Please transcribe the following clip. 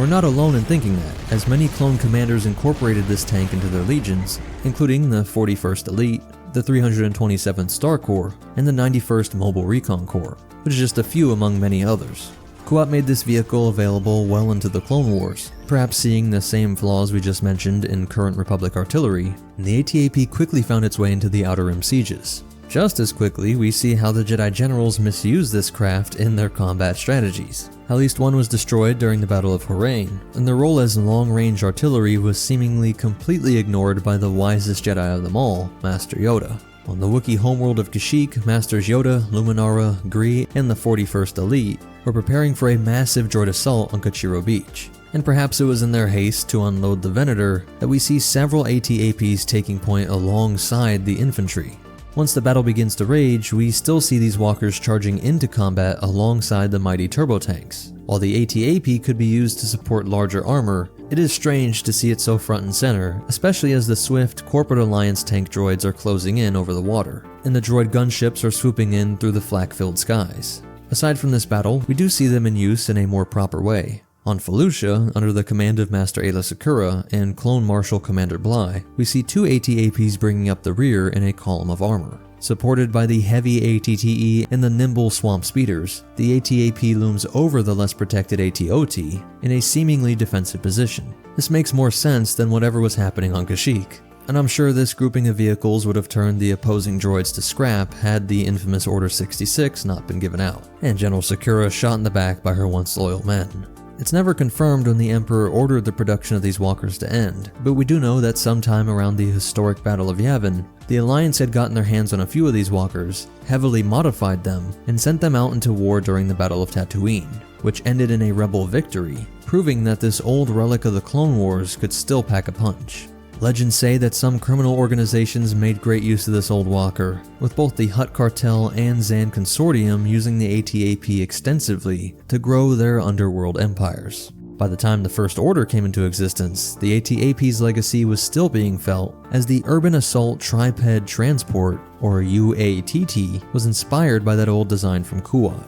we're not alone in thinking that, as many clone commanders incorporated this tank into their legions, including the 41st Elite, the 327th Star Corps, and the 91st Mobile Recon Corps, which is just a few among many others. Kuat made this vehicle available well into the Clone Wars, perhaps seeing the same flaws we just mentioned in current Republic artillery, and the AT-AP quickly found its way into the Outer Rim sieges. Just as quickly, we see how the Jedi Generals misused this craft in their combat strategies. At least one was destroyed during the Battle of Horain, and their role as long-range artillery was seemingly completely ignored by the wisest Jedi of them all, Master Yoda. On the Wookiee homeworld of Kashyyyk, Masters Yoda, Luminara, Gree, and the 41st Elite were preparing for a massive droid assault on Kachiro Beach. And perhaps it was in their haste to unload the Venator that we see several AT-APs taking point alongside the infantry. Once the battle begins to rage, we still see these walkers charging into combat alongside the mighty turbo tanks. While the AT-AP could be used to support larger armor, it is strange to see it so front and center, especially as the swift Corporate Alliance tank droids are closing in over the water, and the droid gunships are swooping in through the flak-filled skies. Aside from this battle, we do see them in use in a more proper way. On Felucia, under the command of Master Aayla Secura and Clone Marshal Commander Bly, we see two AT-APs bringing up the rear in a column of armor. Supported by the heavy AT-TE and the nimble swamp speeders, the AT-AP looms over the less protected AT-OT in a seemingly defensive position. This makes more sense than whatever was happening on Kashyyyk, and I'm sure this grouping of vehicles would have turned the opposing droids to scrap had the infamous Order 66 not been given out, and General Secura shot in the back by her once loyal men. It's never confirmed when the Emperor ordered the production of these walkers to end, but we do know that sometime around the historic Battle of Yavin, the Alliance had gotten their hands on a few of these walkers, heavily modified them, and sent them out into war during the Battle of Tatooine, which ended in a rebel victory, proving that this old relic of the Clone Wars could still pack a punch. Legends say that some criminal organizations made great use of this old walker, with both the Hutt Cartel and Zan Consortium using the AT-AP extensively to grow their underworld empires. By the time the First Order came into existence, the AT-AP's legacy was still being felt, as the Urban Assault Triped Transport, or UATT, was inspired by that old design from Kuat.